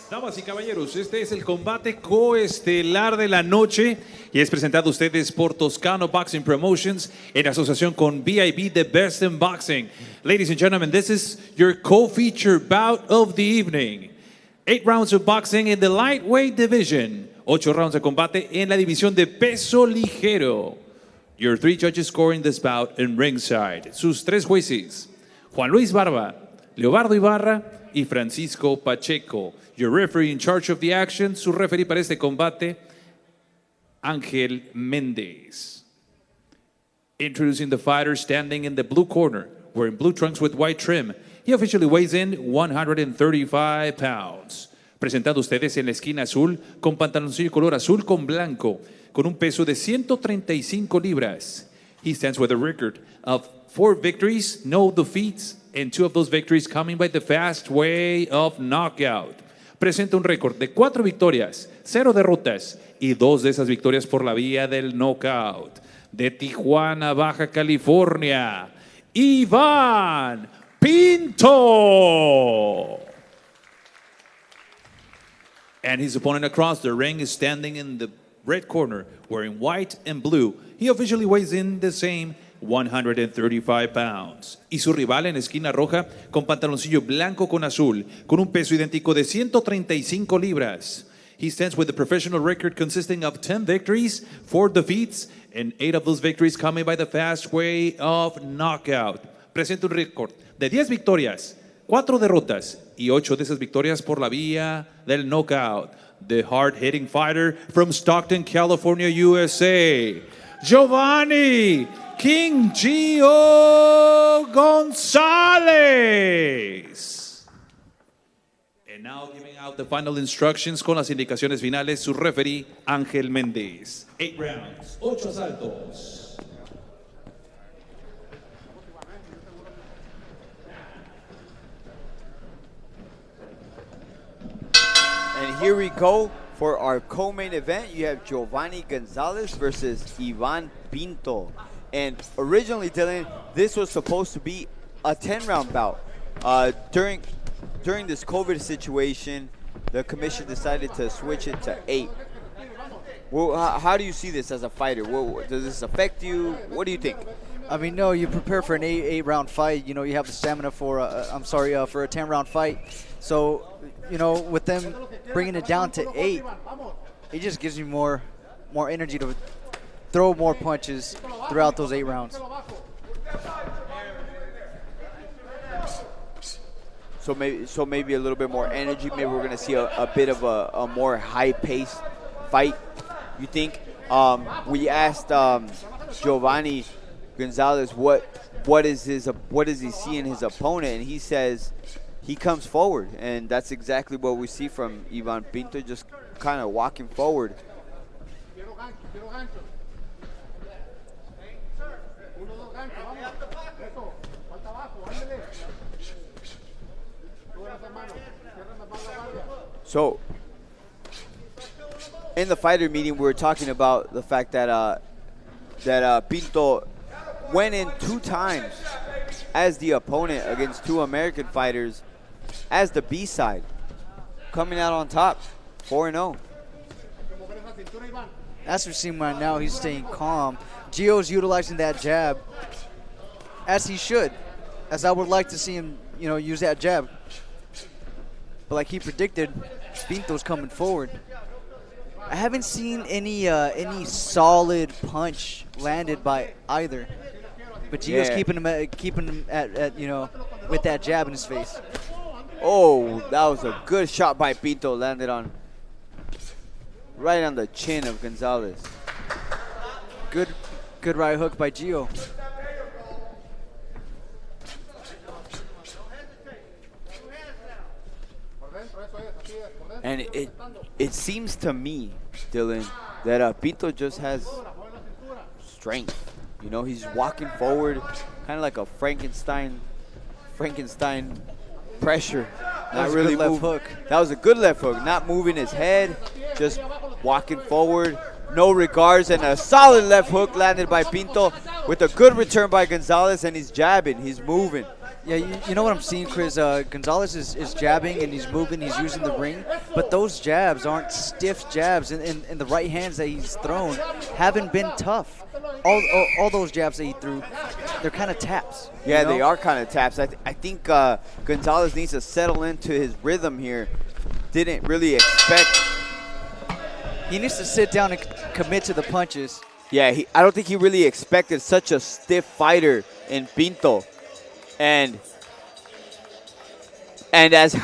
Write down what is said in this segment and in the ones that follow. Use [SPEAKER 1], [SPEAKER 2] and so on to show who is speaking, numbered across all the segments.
[SPEAKER 1] Damas y caballeros, este es el combate coestelar de la noche y es presentado a ustedes por Toscano Boxing Promotions en asociación con BIB, The Best in Boxing. Ladies and gentlemen, this is your co-feature bout of the evening. 8 rounds of boxing in the lightweight division. 8 rounds de combate en la división de peso ligero. Your 3 judges scoring this bout in ringside. Sus 3 jueces, Juan Luis Barba, Leobardo Ibarra y Francisco Pacheco. Your referee in charge of the action, su referee para este combate, Ángel Méndez. Introducing the fighter standing in the blue corner, wearing blue trunks with white trim. He officially weighs in 135 pounds. Presentando ustedes en la esquina azul, con pantaloncillo color azul con blanco, con un peso de 135 libras. He stands with a record of 4 victories, no defeats, and 2 of those victories coming by the fast way of knockout. Presenta un récord de 4 victorias, 0 derrotas y 2 de esas victorias por la vía del knockout. De Tijuana, Baja California, Ivan Pinto. And his opponent across the ring is standing in the red corner, wearing white and blue. He officially weighs in the same 135 pounds. Y su rival en esquina roja con pantaloncillo blanco con azul, con un peso idéntico de 135 libras. He stands with a professional record consisting of 10 victories, 4 defeats, and 8 of those victories coming by the fast way of knockout. Presenta un récord de 10 victorias, 4 derrotas y 8 de esas victorias por la vía del knockout. The hard-hitting fighter from Stockton, California, USA, Giovanni King Gio Gonzalez. And now giving out the final instructions con las indicaciones finales, su referee Ángel Méndez. 8 rounds, 8 asaltos.
[SPEAKER 2] And here we go for our co-main event. You have Giovanni Gonzalez versus Ivan Pinto. And originally, Dylan, this was supposed to be a 10-round bout. During this COVID situation, the commission decided to switch it to 8. Well, how do you see this as a fighter? Does this affect you? What do you think?
[SPEAKER 3] I mean, no, you prepare for an 8-round fight. You know, you have the stamina for for a 10-round fight. So, you know, with them bringing it down to 8, it just gives you more energy to throw more punches throughout those 8 rounds.
[SPEAKER 2] So maybe a little bit more energy. Maybe we're going to see a bit of a more high-paced fight. You think? We asked Giovanni Gonzalez what does he see in his opponent, and he says he comes forward, and that's exactly what we see from Ivan Pinto, just kind of walking forward. So, in the fighter meeting, we were talking about the fact that Pinto went in 2 times as the opponent against 2 American fighters as the B-side, coming out on top, 4-0.
[SPEAKER 3] As we're seeing right now, he's staying calm. Gio's utilizing that jab, as he should, as I would like to see him, you know, use that jab. But like he predicted, Pinto's coming forward. I haven't seen any solid punch landed by either, but Gio's keeping him at you know, with that jab in his face.
[SPEAKER 2] Oh, that was a good shot by Pinto, landed right on the chin of Gonzalez.
[SPEAKER 3] Good right hook by Gio.
[SPEAKER 2] And it seems to me, Dylan, that Pinto just has strength. You know, he's walking forward, kind of like a Frankenstein pressure. Not really
[SPEAKER 3] left hook.
[SPEAKER 2] That was a good left hook. Not moving his head, just walking forward. No regards, and a solid left hook landed by Pinto with a good return by Gonzalez, and he's jabbing, he's moving.
[SPEAKER 3] Yeah, you know what I'm seeing, Chris? Gonzalez is jabbing and he's moving, he's using the ring, but those jabs aren't stiff jabs, and the right hands that he's thrown haven't been tough. All those jabs that he threw, they're kind of taps.
[SPEAKER 2] Yeah,
[SPEAKER 3] you know?
[SPEAKER 2] they are kind of taps. I think Gonzalez needs to settle into his rhythm here. Didn't really expect.
[SPEAKER 3] He needs to sit down and commit to the punches.
[SPEAKER 2] Yeah, I don't think he really expected such a stiff fighter in Pinto. And as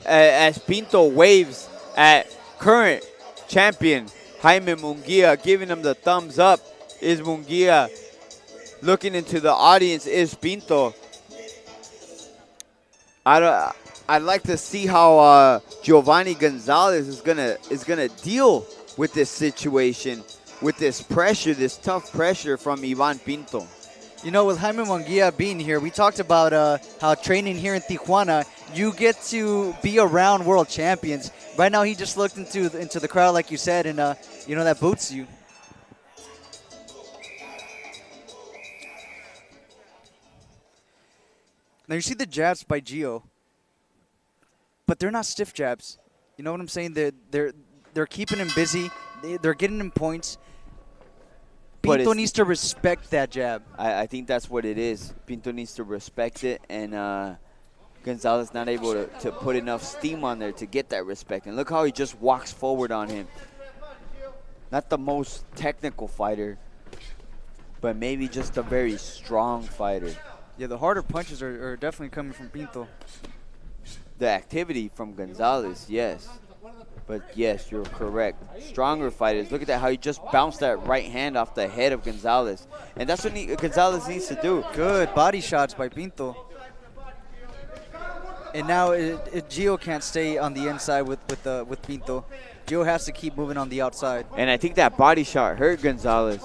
[SPEAKER 2] as Pinto waves at current champion Jaime Munguia, giving him the thumbs up, is Munguia. Looking into the audience is Pinto. I'd like to see how Giovanni Gonzalez is gonna deal with this situation, with this pressure, this tough pressure from Ivan Pinto.
[SPEAKER 3] You know, with Jaime Munguia being here, we talked about how training here in Tijuana, you get to be around world champions. Right now, he just looked into the crowd, like you said, and you know that boots you. Now you see the jabs by Gio, but they're not stiff jabs. You know what I'm saying? They're keeping him busy. They're getting him points. Pinto needs to respect that jab.
[SPEAKER 2] I think that's what it is. Pinto needs to respect it, and Gonzalez not able to put enough steam on there to get that respect. And look how he just walks forward on him. Not the most technical fighter, but maybe just a very strong fighter.
[SPEAKER 3] Yeah, the harder punches are definitely coming from Pinto.
[SPEAKER 2] The activity from Gonzalez, yes. But yes, you're correct. Stronger fighters. Look at that, how he just bounced that right hand off the head of Gonzalez. And that's what Gonzalez needs to do.
[SPEAKER 3] Good body shots by Pinto. And now Gio can't stay on the inside with Pinto. Gio has to keep moving on the outside.
[SPEAKER 2] And I think that body shot hurt Gonzalez.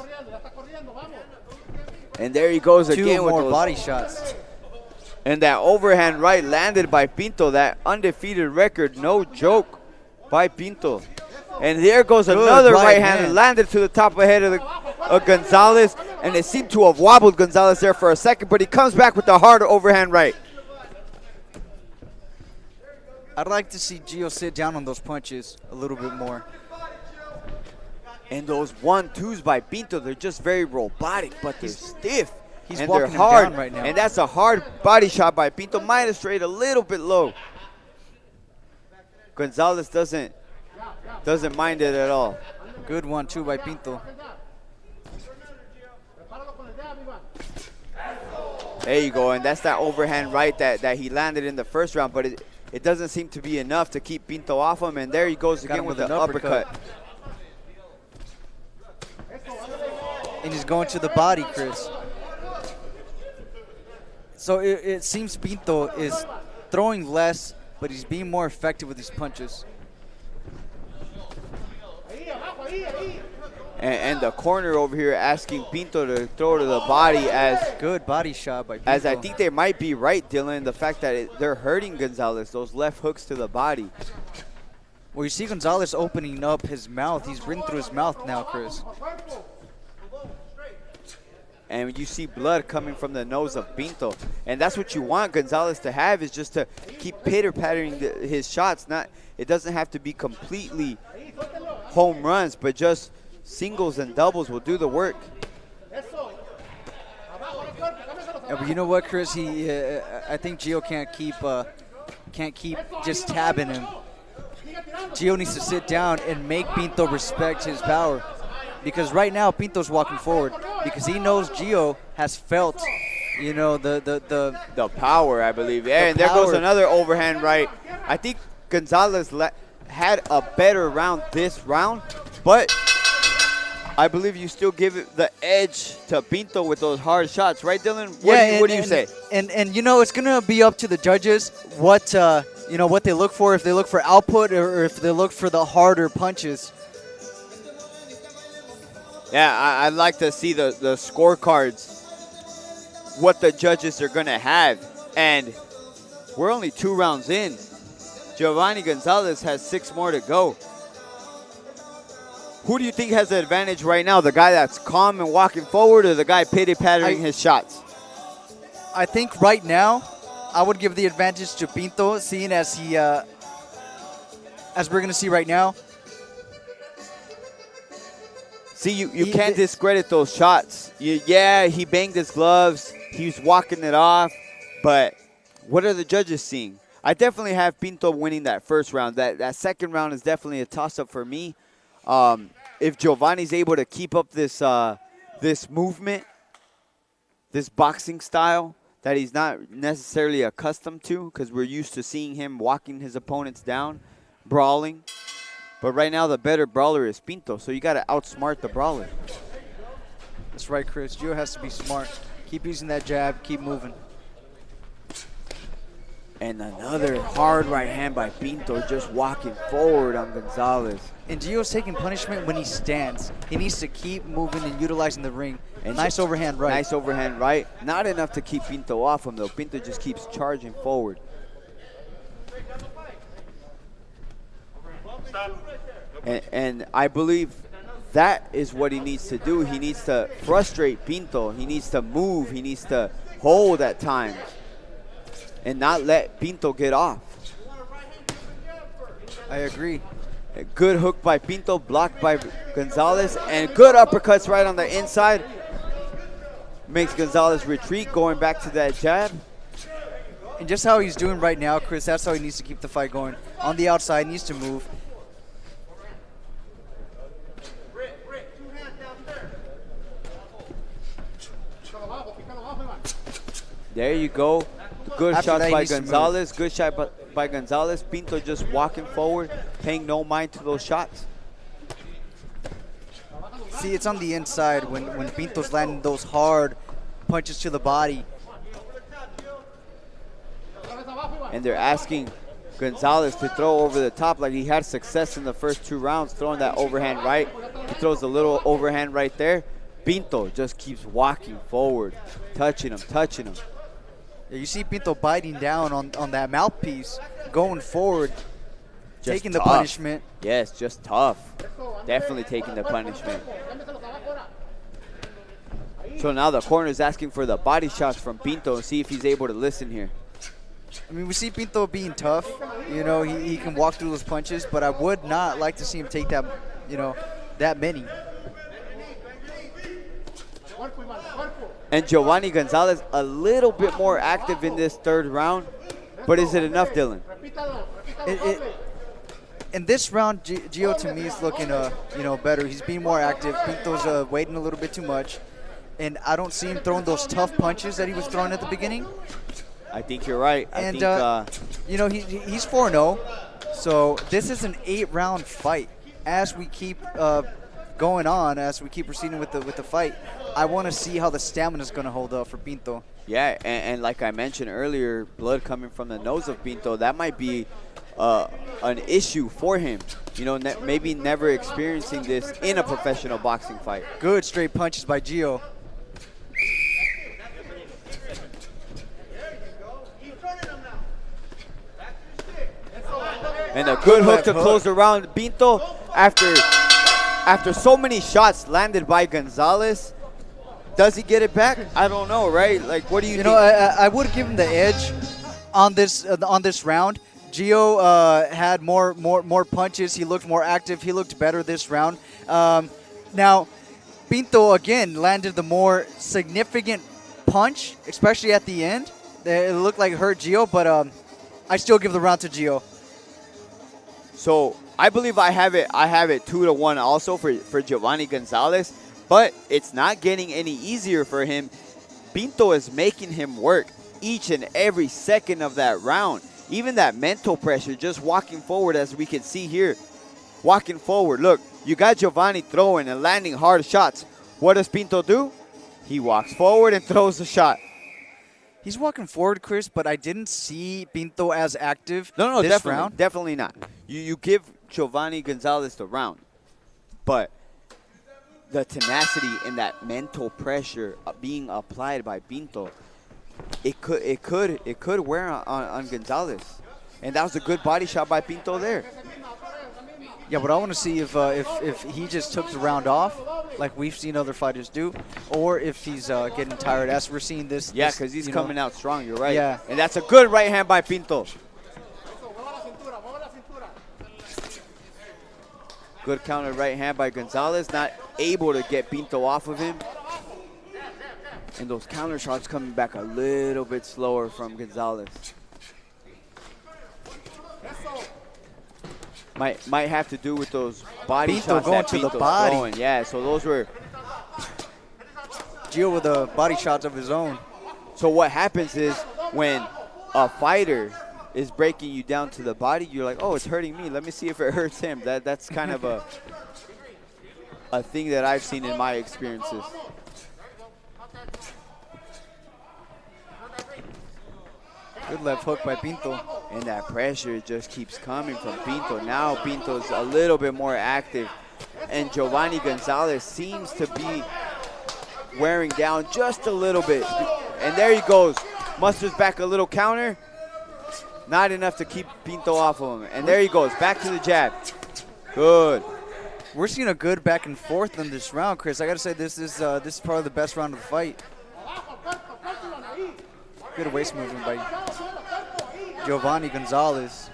[SPEAKER 2] And there he goes again with
[SPEAKER 3] more
[SPEAKER 2] those
[SPEAKER 3] body shots.
[SPEAKER 2] And that overhand right landed by Pinto. That undefeated record, no joke, by Pinto. And there goes another right hand landed to the top of the head of Gonzalez. And it seemed to have wobbled Gonzalez there for a second, but he comes back with the hard overhand right.
[SPEAKER 3] I'd like to see Gio sit down on those punches a little bit more.
[SPEAKER 2] And those 1-2s by Pinto, they're just very robotic, but they're stiff.
[SPEAKER 3] He's
[SPEAKER 2] and
[SPEAKER 3] walking
[SPEAKER 2] they're hard
[SPEAKER 3] him down right now.
[SPEAKER 2] And that's a hard body shot by Pinto. Might have strayed a little bit low. Gonzalez doesn't mind it at all.
[SPEAKER 3] Good 1-2 by Pinto.
[SPEAKER 2] There you go, and that's that overhand right that he landed in the first round, but it doesn't seem to be enough to keep Pinto off him, and there he goes again with the uppercut.
[SPEAKER 3] And he's going to the body, Chris. So it seems Pinto is throwing less, but he's being more effective with his punches.
[SPEAKER 2] And the corner over here asking Pinto to throw to the body as
[SPEAKER 3] good body shot by Pinto.
[SPEAKER 2] As I think they might be right, Dylan, the fact that they're hurting Gonzalez, those left hooks to the body.
[SPEAKER 3] Well, you see Gonzalez opening up his mouth. He's ridden through his mouth now, Chris.
[SPEAKER 2] And you see blood coming from the nose of Pinto. And that's what you want Gonzalez to have, is just to keep pitter-pattering his shots. It doesn't have to be completely home runs, but just singles and doubles will do the work.
[SPEAKER 3] Yeah, but you know what, Chris? I think Gio can't keep just tabbing him. Gio needs to sit down and make Pinto respect his power. Because right now Pinto's walking forward because he knows Gio has felt, you know, the
[SPEAKER 2] power, I believe. Yeah, and there goes another overhand right. I think Gonzalez had a better round this round, but I believe you still give it the edge to Pinto with those hard shots, right, Dylan? What do you say?
[SPEAKER 3] And you know, it's gonna be up to the judges what you know, what they look for, if they look for output or if they look for the harder punches.
[SPEAKER 2] Yeah, I'd like to see the scorecards, what the judges are going to have. And we're only 2 rounds in. Giovanni Gonzalez has 6 more to go. Who do you think has the advantage right now? The guy that's calm and walking forward, or the guy pity-pattering his shots?
[SPEAKER 3] I think right now, I would give the advantage to Pinto, seeing as he, as we're going to see right now.
[SPEAKER 2] See, you can't discredit those shots. Yeah, he banged his gloves. He's walking it off. But what are the judges seeing? I definitely have Pinto winning that first round. That second round is definitely a toss-up for me. If Giovanni's able to keep up this this movement, this boxing style that he's not necessarily accustomed to, because we're used to seeing him walking his opponents down, brawling. But right now, the better brawler is Pinto, so you got to outsmart the brawler.
[SPEAKER 3] That's right, Chris. Gio has to be smart. Keep using that jab. Keep moving.
[SPEAKER 2] And another hard right hand by Pinto, just walking forward on Gonzalez.
[SPEAKER 3] And Gio's taking punishment when he stands. He needs to keep moving and utilizing the ring. And nice overhand right.
[SPEAKER 2] Nice overhand right. Not enough to keep Pinto off him, though. Pinto just keeps charging forward. And I believe that is what he needs to do. He needs to frustrate Pinto. He needs to move. He needs to hold at times and not let Pinto get off.
[SPEAKER 3] I agree.
[SPEAKER 2] A good hook by Pinto, blocked by Gonzalez, and good uppercuts right on the inside. Makes Gonzalez retreat, going back to that jab.
[SPEAKER 3] And just how he's doing right now, Chris, that's how he needs to keep the fight going. On the outside, needs to move.
[SPEAKER 2] There you go. Good
[SPEAKER 3] After
[SPEAKER 2] shots
[SPEAKER 3] that,
[SPEAKER 2] by Gonzalez. Good shot by Gonzalez. Pinto just walking forward, paying no mind to those shots.
[SPEAKER 3] See, it's on the inside when Pinto's landing those hard punches to the body.
[SPEAKER 2] And they're asking Gonzalez to throw over the top like he had success in the first 2 rounds, throwing that overhand right. He throws a little overhand right there. Pinto just keeps walking forward, touching him, touching him.
[SPEAKER 3] Yeah, you see Pinto biting down on that mouthpiece, going forward,
[SPEAKER 2] Just
[SPEAKER 3] taking
[SPEAKER 2] tough.
[SPEAKER 3] the punishment.
[SPEAKER 2] Yes, just tough. Definitely taking the punishment. So now the corner is asking for the body shots from Pinto and see if he's able to listen here.
[SPEAKER 3] I mean, we see Pinto being tough. You know, he can walk through those punches, but I would not like to see him take that, you know, that many.
[SPEAKER 2] And Giovanni Gonzalez a little bit more active in this 3rd round. But is it enough, Dylan?
[SPEAKER 3] In this round, Gio to me is looking, you know, better. He's being more active. Pinto's waiting a little bit too much. And I don't see him throwing those tough punches that he was throwing at the beginning.
[SPEAKER 2] I think you're right.
[SPEAKER 3] And, you know, he's 4-0. So this is an 8-round fight. As we keep going on, as we keep proceeding with the fight, I want to see how the stamina is going to hold up for Pinto.
[SPEAKER 2] Yeah, and like I mentioned earlier, blood coming from the nose of Pinto, that might be an issue for him. You know, maybe never experiencing this in a professional boxing fight.
[SPEAKER 3] Good straight punches by Gio.
[SPEAKER 2] And a good hook to close the round. Pinto, after so many shots landed by Gonzalez, does he get it back? I don't know, right? Like, what do you think?
[SPEAKER 3] You know, I would give him the edge on this round. Gio had more punches. He looked more active. He looked better this round. Now, Pinto again landed the more significant punch, especially at the end. It looked like it hurt Gio, but I still give the round to Gio.
[SPEAKER 2] So I believe I have it 2-1 also for Giovanni Gonzalez, but it's not getting any easier for him. Pinto is making him work each and every second of that round. Even that mental pressure, just walking forward, as we can see here. Walking forward. Look, you got Giovanni throwing and landing hard shots. What does Pinto do? He walks forward and throws the shot.
[SPEAKER 3] He's walking forward, Chris, but I didn't see Pinto as active
[SPEAKER 2] No,
[SPEAKER 3] this
[SPEAKER 2] definitely,
[SPEAKER 3] round.
[SPEAKER 2] definitely not. You give Giovanni Gonzalez the round, but the tenacity and that mental pressure being applied by Pinto, it could wear on Gonzalez, and that was a good body shot by Pinto there.
[SPEAKER 3] Yeah, but I want to see if he just took the round off like we've seen other fighters do, or if he's getting tired, as we're seeing this.
[SPEAKER 2] Yeah, because he's coming out strong. You're right.
[SPEAKER 3] Yeah.
[SPEAKER 2] And that's a good right hand by Pinto. Good counter right hand by Gonzalez. Not able to get Pinto off of him. And those counter shots coming back a little bit slower from Gonzalez. Might have to do with those body
[SPEAKER 3] Pinto
[SPEAKER 2] shots
[SPEAKER 3] going
[SPEAKER 2] that
[SPEAKER 3] to the
[SPEAKER 2] Pinto's
[SPEAKER 3] body.
[SPEAKER 2] throwing. Yeah, so those were...
[SPEAKER 3] Gio with the body shots of his own.
[SPEAKER 2] So what happens is when a fighter is breaking you down to the body, you're like, oh, it's hurting me. Let me see if it hurts him. That's kind of a thing that I've seen in my experiences.
[SPEAKER 3] Good left hook by Pinto.
[SPEAKER 2] And that pressure just keeps coming from Pinto. Now Pinto's a little bit more active. And Giovanni Gonzalez seems to be wearing down just a little bit. And there he goes. Musters back a little counter. Not enough to keep Pinto off of him. And there he goes, back to the jab. Good.
[SPEAKER 3] We're seeing a good back and forth in this round, Chris. I got to say, this is probably the best round of the fight. Good waist movement by Giovanni Gonzalez.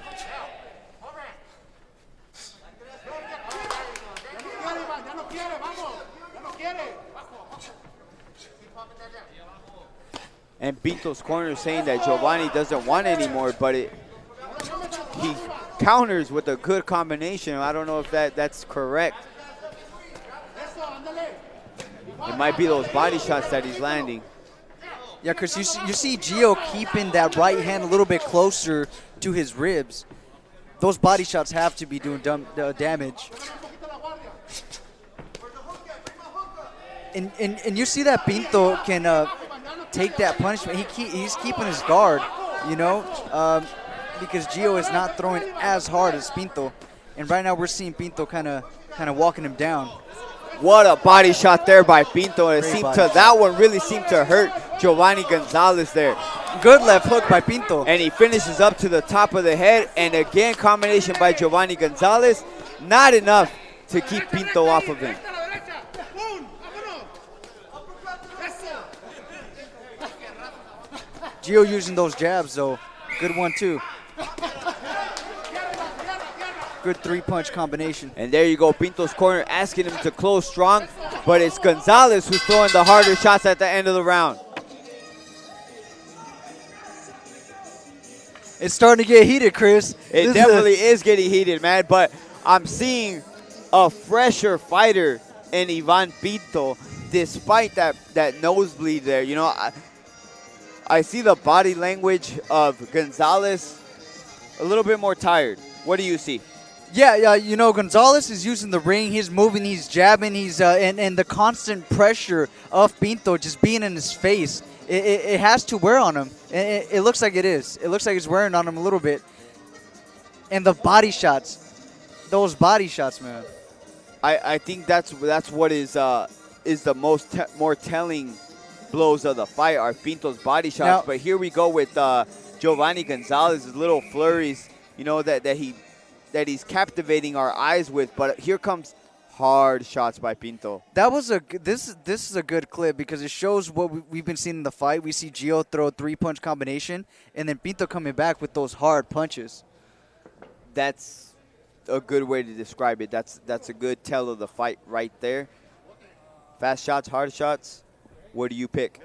[SPEAKER 2] And Pinto's corner is saying that Giovanni doesn't want anymore, but he counters with a good combination. I don't know if that's correct. It might be those body shots that he's landing.
[SPEAKER 3] Yeah, Chris, you see Gio keeping that right hand a little bit closer to his ribs. Those body shots have to be doing damage. And you see that Pinto can take that punishment. He's keeping his guard, you know, because Gio is not throwing as hard as Pinto. And right now we're seeing Pinto kind of walking him down.
[SPEAKER 2] What a body shot there by Pinto. And that one really seemed to hurt Giovanni Gonzalez there.
[SPEAKER 3] Good left hook by Pinto.
[SPEAKER 2] And he finishes up to the top of the head. And again, combination by Giovanni Gonzalez. Not enough to keep Pinto off of him.
[SPEAKER 3] Gio using those jabs, though. Good one, too. Good three-punch combination.
[SPEAKER 2] And there you go, Pinto's corner asking him to close strong, but it's Gonzalez who's throwing the harder shots at the end of the round.
[SPEAKER 3] It's starting to get heated, Chris.
[SPEAKER 2] It definitely is getting heated, man, but I'm seeing a fresher fighter in Ivan Pinto despite that nosebleed there. You know, I see the body language of Gonzalez a little bit more tired. What do you see?
[SPEAKER 3] Yeah, you know, Gonzalez is using the ring. He's moving, he's jabbing, and the constant pressure of Pinto just being in his face, it has to wear on him. It looks like it is. It looks like it's wearing on him a little bit. And the body shots, those body shots, man.
[SPEAKER 2] I think that's what is the more telling blows of the fight are Pinto's body shots. Now, but here we go with Giovanni Gonzalez's little flurries, you know, that he's captivating our eyes with. But here comes hard shots by Pinto.
[SPEAKER 3] That was this is a good clip because it shows what we've been seeing in the fight. We see Gio throw a three-punch combination, and then Pinto coming back with those hard punches.
[SPEAKER 2] That's a good way to describe it. That's a good tell of the fight right there. Fast shots, hard shots. What do you pick?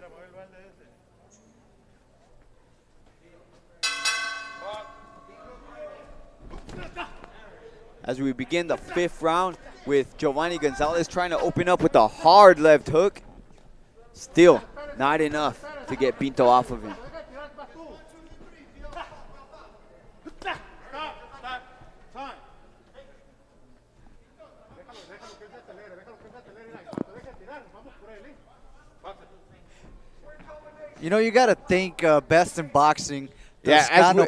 [SPEAKER 2] As we begin the fifth round with Giovanni Gonzalez trying to open up with a hard left hook. Still not enough to get Pinto off of him.
[SPEAKER 3] You know, you got to thank Best in Boxing,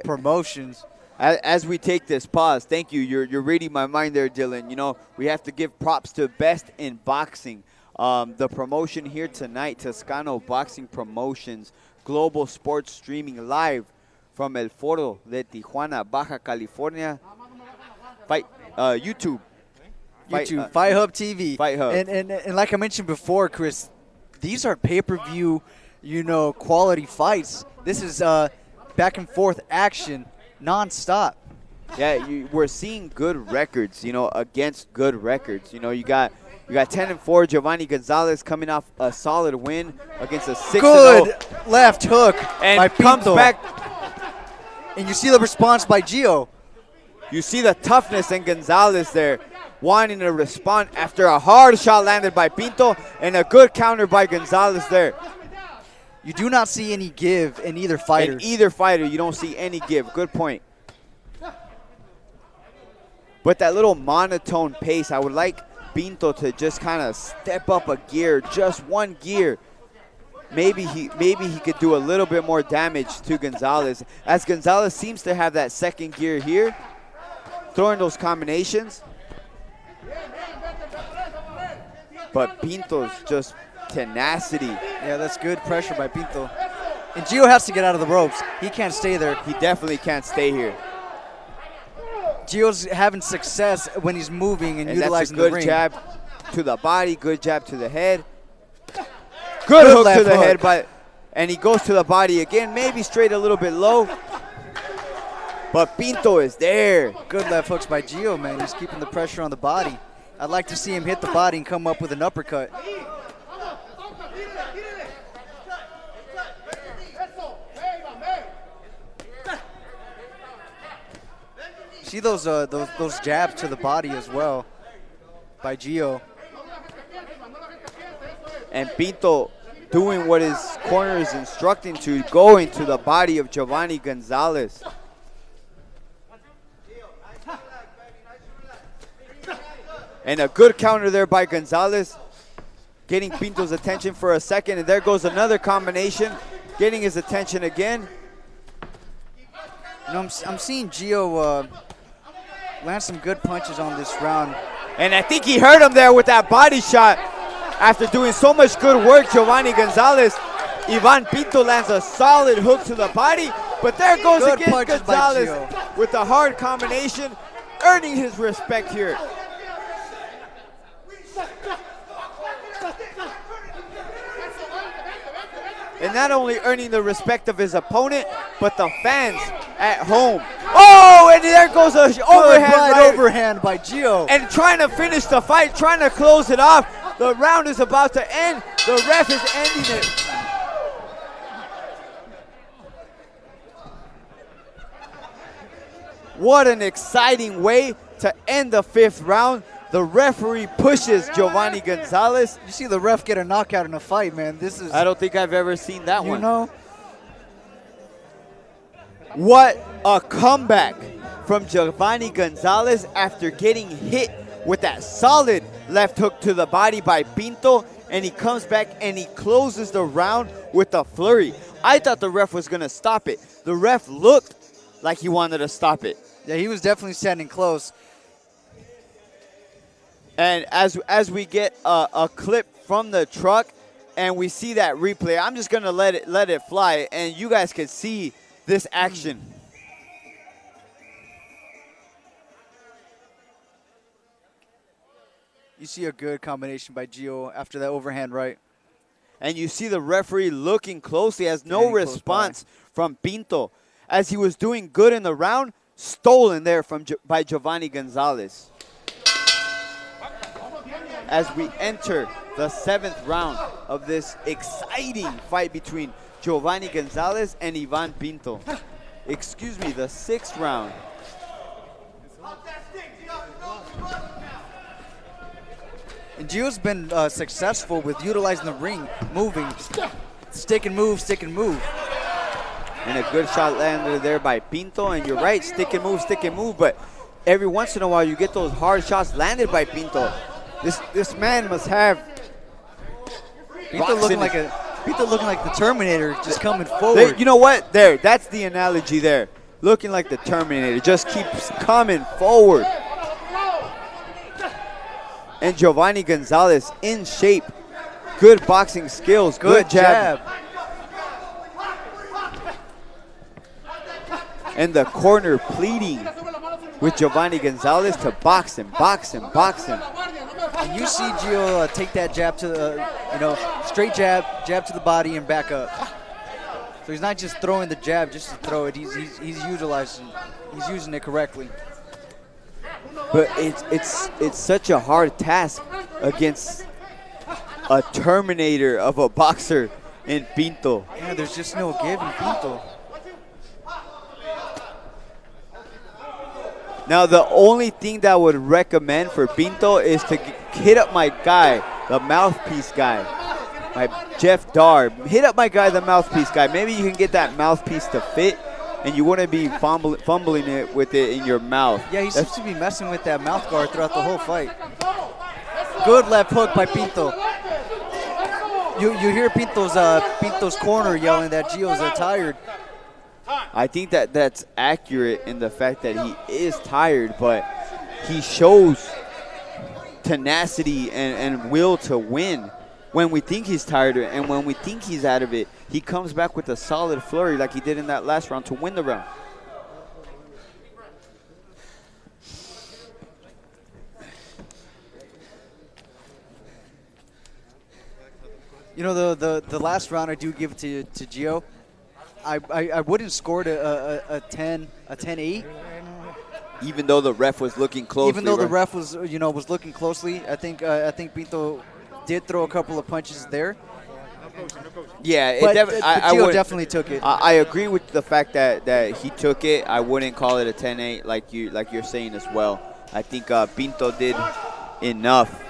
[SPEAKER 3] Promotions.
[SPEAKER 2] As we take this pause, thank you. You're reading my mind there, Dylan. You know, we have to give props to Best in Boxing. The promotion here tonight, Toscano Boxing Promotions, global sports streaming live from El Foro de Tijuana, Baja California. Fight YouTube.
[SPEAKER 3] YouTube, Fight Hub TV.
[SPEAKER 2] Fight Hub.
[SPEAKER 3] And like I mentioned before, Chris, these are pay-per-view, quality fights. This is back and forth action, non-stop.
[SPEAKER 2] Yeah, we're seeing good records, against good records. You got 10-4 Giovanni Gonzalez coming off a solid win against a 6-0.
[SPEAKER 3] Good left hook
[SPEAKER 2] And
[SPEAKER 3] by
[SPEAKER 2] comes
[SPEAKER 3] Pinto.
[SPEAKER 2] back.
[SPEAKER 3] And you see the response by Gio.
[SPEAKER 2] You see the toughness in Gonzalez there, wanting to respond after a hard shot landed by Pinto and a good counter by Gonzalez there.
[SPEAKER 3] You do not see any give in either fighter.
[SPEAKER 2] In either fighter, you don't see any give. Good point. But that little monotone pace, I would like Pinto to just kind of step up a gear, just one gear. Maybe he could do a little bit more damage to Gonzalez, as Gonzalez seems to have that second gear here, throwing those combinations. But Pinto's just tenacity.
[SPEAKER 3] Yeah, that's good pressure by Pinto. And Gio has to get out of the ropes. He can't stay there.
[SPEAKER 2] He definitely can't stay here.
[SPEAKER 3] Gio's having success when he's moving and utilizing
[SPEAKER 2] that's a
[SPEAKER 3] the ring.
[SPEAKER 2] good jab to the body, good jab to the head. Good hook to the head, and he goes to the body again, maybe straight a little bit low. But Pinto is there.
[SPEAKER 3] Good left hooks by Gio, man. He's keeping the pressure on the body. I'd like to see him hit the body and come up with an uppercut. See those jabs to the body as well by Gio.
[SPEAKER 2] And Pinto doing what his corner is instructing to, going to the body of Giovanni Gonzalez. And a good counter there by Gonzalez, getting Pinto's attention for a second. And there goes another combination, getting his attention again.
[SPEAKER 3] I'm seeing Gio land some good punches on this round.
[SPEAKER 2] And I think he hurt him there with that body shot. After doing so much good work, Giovanni Gonzalez, Ivan Pinto lands a solid hook to the body. But there goes
[SPEAKER 3] Good
[SPEAKER 2] again
[SPEAKER 3] punches by
[SPEAKER 2] Gonzalez
[SPEAKER 3] Gio.
[SPEAKER 2] with a hard combination, earning his respect here. And not only earning the respect of his opponent, but the fans at home. Oh, and there goes a
[SPEAKER 3] overhand by Gio.
[SPEAKER 2] And trying to finish the fight, trying to close it off. The round is about to end. The ref is ending it. What an exciting way to end the fifth round. The referee pushes Giovanni Gonzalez.
[SPEAKER 3] You see the ref get a knockout in a fight, man.
[SPEAKER 2] I don't think I've ever seen that one. What a comeback from Giovanni Gonzalez after getting hit with that solid left hook to the body by Pinto, and he comes back and he closes the round with a flurry. I thought the ref was going to stop it. The ref looked like he wanted to stop it.
[SPEAKER 3] Yeah, he was definitely standing close.
[SPEAKER 2] And as we get a clip from the truck and we see that replay, I'm just going to let it fly, and you guys can see this action.
[SPEAKER 3] You see a good combination by Gio after that overhand right.
[SPEAKER 2] And you see the referee looking closely, has no response from Pinto. As he was doing good in the round, stolen there by Giovanni Gonzalez. As we enter the seventh round of this exciting fight between Giovanni Gonzalez and Ivan Pinto. Excuse me, the sixth round.
[SPEAKER 3] And Gio's been successful with utilizing the ring, moving, stick and move, stick and move.
[SPEAKER 2] And a good shot landed there by Pinto, and you're right, stick and move, but every once in a while you get those hard shots landed by Pinto. This man must have
[SPEAKER 3] Pinto looking like the Terminator, just coming forward.
[SPEAKER 2] You know what? That's the analogy there. Looking like the Terminator, just keeps coming forward. And Giovanni Gonzalez in shape. Good boxing skills, good jab. And the corner pleading with Giovanni Gonzalez to box him, box him, box him.
[SPEAKER 3] And you see Gio take that jab to the, straight jab to the body and back up. So he's not just throwing the jab just to throw it. He's using it correctly.
[SPEAKER 2] But it's such a hard task against a Terminator of a boxer in Pinto.
[SPEAKER 3] Yeah, there's just no give in Pinto.
[SPEAKER 2] Now, the only thing that I would recommend for Pinto is to hit up my guy, the mouthpiece guy, my Jeff Dar. Hit up my guy, the mouthpiece guy. Maybe you can get that mouthpiece to fit, and you wouldn't be fumbling it with it in your mouth.
[SPEAKER 3] Yeah, he seems to be messing with that mouth guard throughout the whole fight. Good left hook by Pinto. You hear Pinto's corner yelling that Gio's tired.
[SPEAKER 2] I think that's accurate in the fact that he is tired, but he shows tenacity and will to win when we think he's tired, and when we think he's out of it, he comes back with a solid flurry like he did in that last round to win the round.
[SPEAKER 3] The last round I do give it to Gio. I wouldn't score it a 10-8.
[SPEAKER 2] Even though the ref was looking closely.
[SPEAKER 3] Even though the ref was looking closely, I think Pinto did throw a couple of punches there.
[SPEAKER 2] Yeah,
[SPEAKER 3] Gio definitely took it.
[SPEAKER 2] I agree with the fact that he took it. I wouldn't call it a 10-8 like you're saying as well. I think Pinto did enough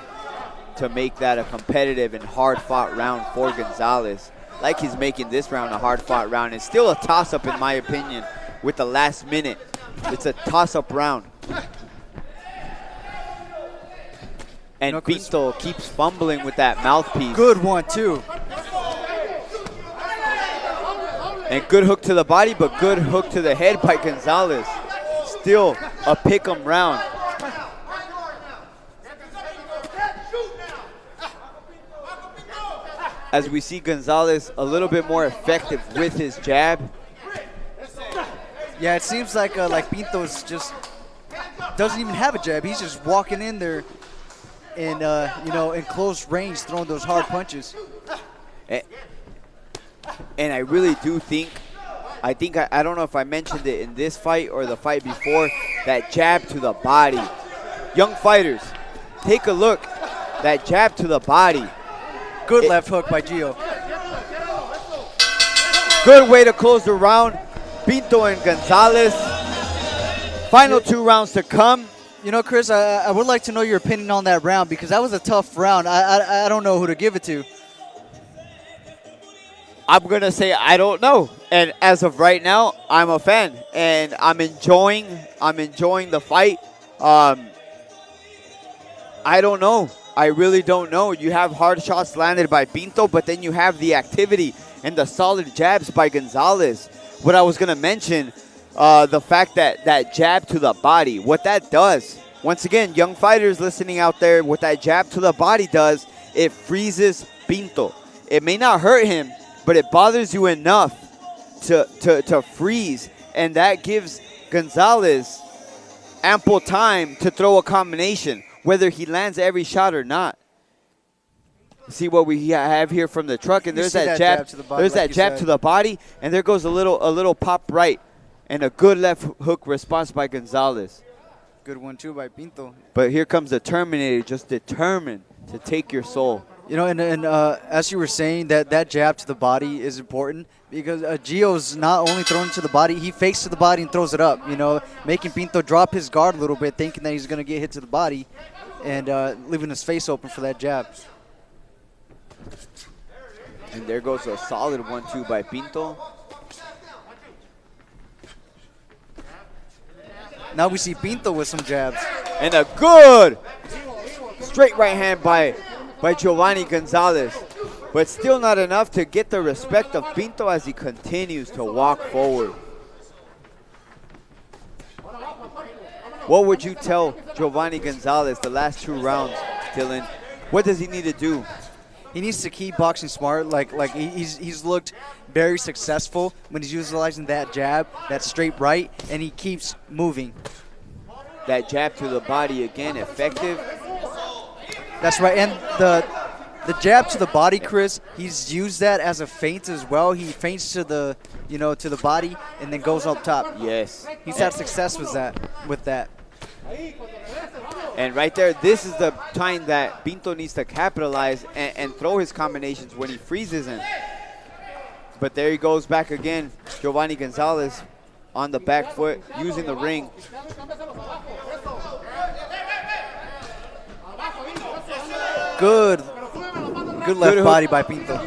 [SPEAKER 2] to make that a competitive and hard-fought round for Gonzalez. Like he's making this round a hard-fought round. It's still a toss-up in my opinion with the last minute. It's a toss-up round. And Pinto keeps fumbling with that mouthpiece.
[SPEAKER 3] Good one, too.
[SPEAKER 2] And good hook to the body, but good hook to the head by Gonzalez. Still a pick'em round. As we see Gonzalez a little bit more effective with his jab.
[SPEAKER 3] Yeah, it seems like Pinto's just doesn't even have a jab. He's just walking in there and in close range, throwing those hard punches.
[SPEAKER 2] And I really do think, I don't know if I mentioned it in this fight or the fight before, that jab to the body. Young fighters, take a look. That jab to the body.
[SPEAKER 3] Good left hook by Gio.
[SPEAKER 2] Good way to close the round. Pinto and Gonzalez. Final 2 rounds to come.
[SPEAKER 3] Chris, I would like to know your opinion on that round because that was a tough round. I don't know who to give it to.
[SPEAKER 2] I'm going to say I don't know. And as of right now, I'm a fan. And I'm enjoying the fight. I don't know. I really don't know. You have hard shots landed by Pinto, but then you have the activity and the solid jabs by Gonzalez. What I was going to mention, the fact that jab to the body, what that does, once again, young fighters listening out there, what that jab to the body does, it freezes Pinto. It may not hurt him, but it bothers you enough to freeze, and that gives Gonzalez ample time to throw a combination, whether he lands every shot or not. See what we have here from the truck, and there's that jab to the body. There's that jab to the body, and there goes a little pop right, and a good left hook response by Gonzalez.
[SPEAKER 3] Good one too by Pinto.
[SPEAKER 2] But here comes the Terminator, just determined to take your soul.
[SPEAKER 3] And as you were saying, that jab to the body is important because Gio's not only throwing to the body, he fakes to the body and throws it up, making Pinto drop his guard a little bit, thinking that he's going to get hit to the body and leaving his face open for that jab.
[SPEAKER 2] And there goes a solid 1-2 by Pinto.
[SPEAKER 3] Now we see Pinto with some jabs.
[SPEAKER 2] And a good straight right hand by Giovanni Gonzalez. But still not enough to get the respect of Pinto as he continues to walk forward. What would you tell Giovanni Gonzalez the last 2 rounds, Dylan? What does he need to do?
[SPEAKER 3] He needs to keep boxing smart. Like he's looked very successful when he's utilizing that jab, that straight right, and he keeps moving.
[SPEAKER 2] That jab to the body again, effective.
[SPEAKER 3] That's right. And the jab to the body, Chris, he's used that as a feint as well. He feints to the, to the body and then goes up top.
[SPEAKER 2] Yes.
[SPEAKER 3] He's had success with that.
[SPEAKER 2] And right there, this is the time that Pinto needs to capitalize and throw his combinations when he freezes him. But there he goes back again. Giovanni Gonzalez on the back foot, using the ring.
[SPEAKER 3] Good left body by Pinto.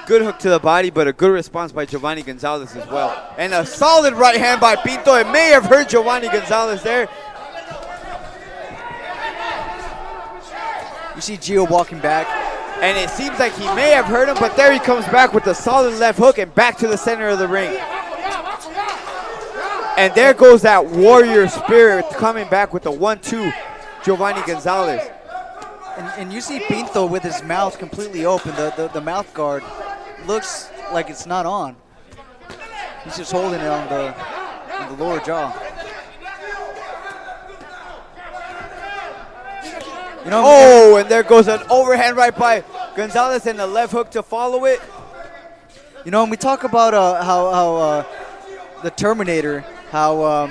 [SPEAKER 2] Good hook to the body, but a good response by Giovanni Gonzalez as well. And a solid right hand by Pinto. It may have hurt Giovanni Gonzalez there.
[SPEAKER 3] You see Gio walking back.
[SPEAKER 2] And it seems like he may have hurt him, but there he comes back with a solid left hook and back to the center of the ring. And there goes that warrior spirit coming back with the 1-2, Giovanni Gonzalez.
[SPEAKER 3] And you see Pinto with his mouth completely open. The mouth guard looks like it's not on. He's just holding it on the lower jaw.
[SPEAKER 2] And there goes an overhand right by Gonzalez and a left hook to follow it.
[SPEAKER 3] When we talk about how the Terminator, how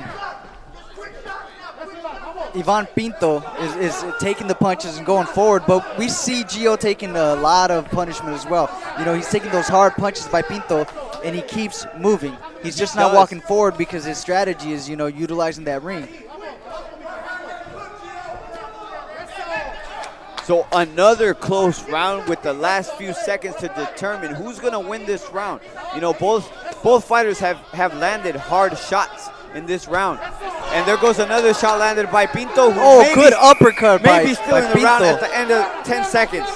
[SPEAKER 3] Ivan Pinto is taking the punches and going forward, but we see Gio taking a lot of punishment as well. He's taking those hard punches by Pinto, and he keeps moving. He's just not walking forward because his strategy is, utilizing that ring.
[SPEAKER 2] So another close round with the last few seconds to determine who's going to win this round. Both fighters have landed hard shots in this round. And there goes another shot landed by Pinto.
[SPEAKER 3] Good uppercut by Pinto.
[SPEAKER 2] Maybe still in the round at the end of 10 seconds.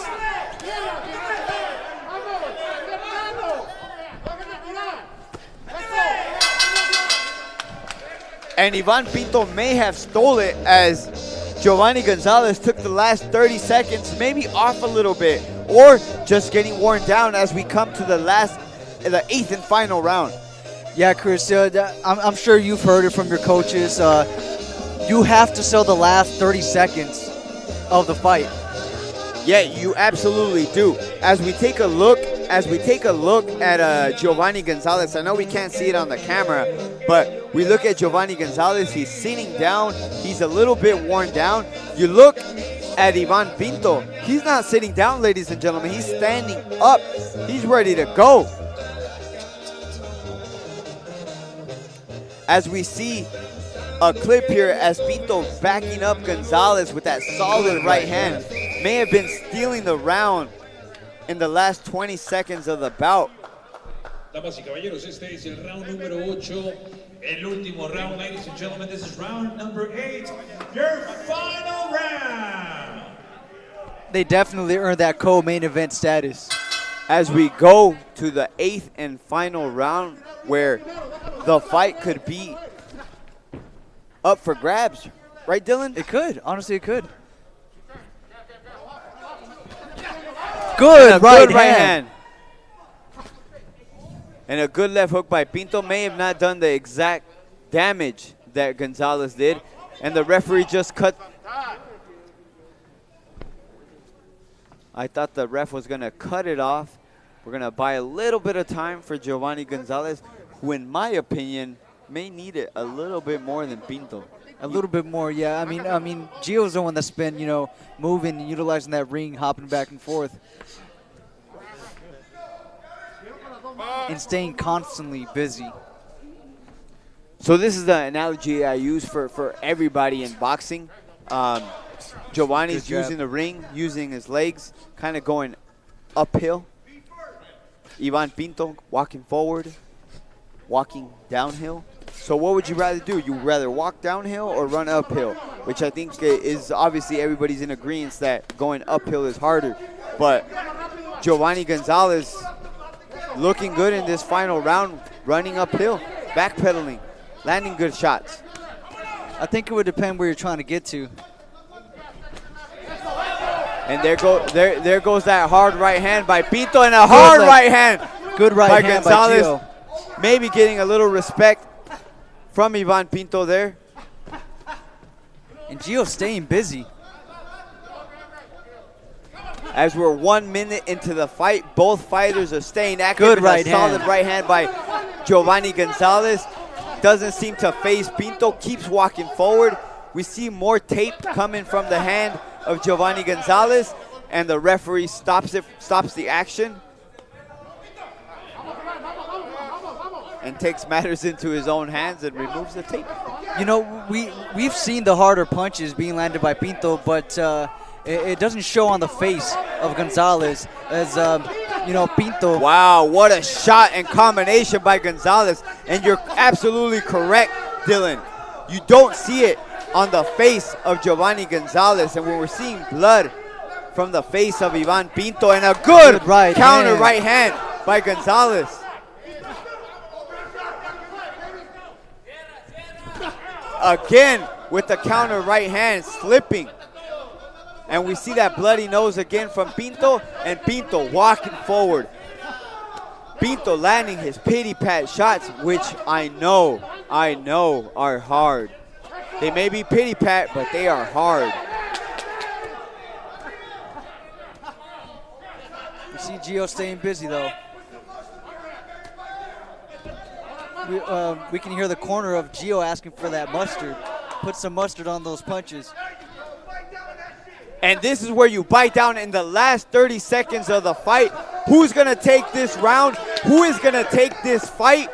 [SPEAKER 2] And Ivan Pinto may have stole it as Giovanni Gonzalez took the last 30 seconds, maybe off a little bit, or just getting worn down as we come to the 8th and final round.
[SPEAKER 3] Yeah, Chris, I'm sure you've heard it from your coaches. You have to sell the last 30 seconds of the fight.
[SPEAKER 2] Yeah, you absolutely do. As we take a look at Giovanni Gonzalez, I know we can't see it on the camera, but we look at Giovanni Gonzalez. He's sitting down. He's a little bit worn down. You look at Ivan Pinto. He's not sitting down, ladies and gentlemen. He's standing up. He's ready to go. As we see a clip here as Pinto backing up Gonzalez with that solid right hand. May have been stealing the round in the last 20 seconds of the bout.
[SPEAKER 1] Damas y caballeros, este es el round número 8, el último round, ladies and gentlemen. This is round number 8, your final round.
[SPEAKER 3] They definitely earned that co-main event status.
[SPEAKER 2] As we go to the 8th and final round, where the fight could be up for grabs. Right, Dylan?
[SPEAKER 3] It could. Honestly, it could. Good right hand.
[SPEAKER 2] And a good left hook by Pinto. May have not done the exact damage that Gonzalez did. And the referee just cut. I thought the ref was going to cut it off. We're going to buy a little bit of time for Giovanni Gonzalez, who in my opinion may need it a little bit more than Pinto.
[SPEAKER 3] A little bit more, yeah. I mean, Gio's the one that's been, moving and utilizing that ring, hopping back and forth, and staying constantly busy.
[SPEAKER 2] So this is the analogy I use for everybody in boxing. Giovanni's using the ring, using his legs, kind of going uphill. Ivan Pinto walking forward, walking downhill. So what would you rather do? You rather walk downhill or run uphill? Which I think is obviously everybody's in agreement that going uphill is harder. But Giovanni Gonzalez looking good in this final round, running uphill, backpedaling, landing good shots.
[SPEAKER 3] I think it would depend where you're trying to get to.
[SPEAKER 2] And there goes that hard right hand by Pinto, and a hard right hand.
[SPEAKER 3] Good right hand
[SPEAKER 2] Gonzalez.
[SPEAKER 3] by Gio.
[SPEAKER 2] Maybe getting a little respect from Ivan Pinto there.
[SPEAKER 3] And Gio staying busy.
[SPEAKER 2] As we're 1 minute into the fight, both fighters are staying active.
[SPEAKER 3] Good right
[SPEAKER 2] solid
[SPEAKER 3] hand.
[SPEAKER 2] right hand by Giovanni Gonzalez. Doesn't seem to phase Pinto, keeps walking forward. We see more tape coming from the hand of Giovanni Gonzalez, and the referee stops the action, and takes matters into his own hands and removes the tape.
[SPEAKER 3] You know, we've seen the harder punches being landed by Pinto, but it doesn't show on the face of Gonzalez as, you know, Pinto.
[SPEAKER 2] Wow, what a shot and combination by Gonzalez. And you're absolutely correct, Dylan. You don't see it on the face of Giovanni Gonzalez, and when we're seeing blood from the face of Ivan Pinto, and a good counter right hand by Gonzalez. Again with the counter right hand slipping. And we see that bloody nose again from Pinto, and Pinto walking forward. Pinto landing his pity pat shots, which I know are hard. They may be pity pat, but they are hard.
[SPEAKER 3] You see Gio staying busy though. We can hear the corner of Gio asking for that mustard. Put some mustard on those punches.
[SPEAKER 2] And this is where you bite down in the last 30 seconds of the fight. Who's going to take this round? Who is going to take this fight?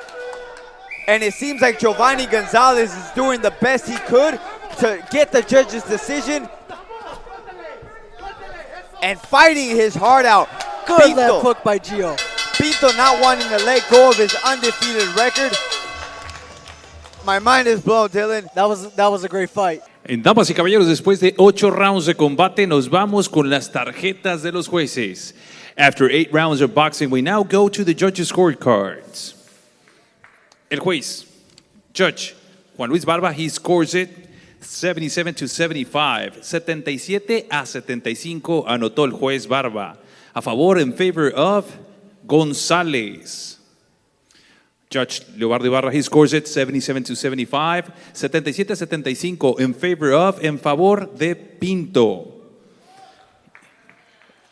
[SPEAKER 2] And it seems like Giovanni Gonzalez is doing the best he could to get the judge's decision and fighting his heart out.
[SPEAKER 3] Good left hook by Gio.
[SPEAKER 2] Pinto not wanting to let go of his undefeated record. My mind is blown, Dylan.
[SPEAKER 3] That was a great fight.
[SPEAKER 1] Damas y caballeros, después de 8 rounds de combate, nos vamos con las tarjetas de los jueces. After 8 rounds of boxing, we now go to the judges' scorecards. El juez, Judge Juan Luis Barba, he scores it 77-75. 77-75 anotó el juez Barba. A favor, in favor of Gonzalez. Judge Leobardo Ibarra, he scores it 77-75. 77-75 in favor of, en favor de Pinto.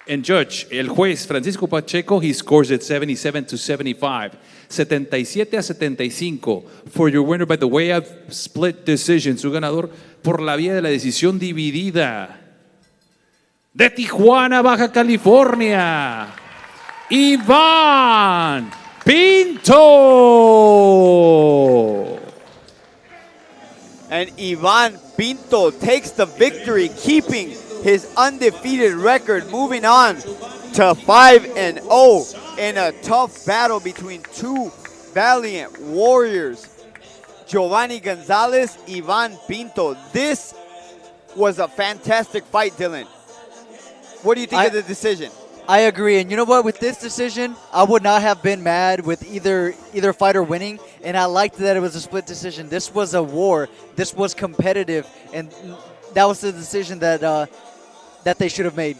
[SPEAKER 1] And Judge, el juez Francisco Pacheco, he scores it 77-75. 77-75 for your winner by the way of split decision. Su ganador por la vía de la decisión dividida. De Tijuana, Baja California, Ivan Pinto.
[SPEAKER 2] And Ivan Pinto takes the victory, keeping his undefeated record, moving on to 5-0 in a tough battle between two valiant warriors. Giovanni Gonzalez, Ivan Pinto. This was a fantastic fight, Dylan. What do you think of the decision?
[SPEAKER 3] I agree, and you know what? With this decision, I would not have been mad with either fighter winning, and I liked that it was a split decision. This was a war. This was competitive, and that was the decision that they should have made.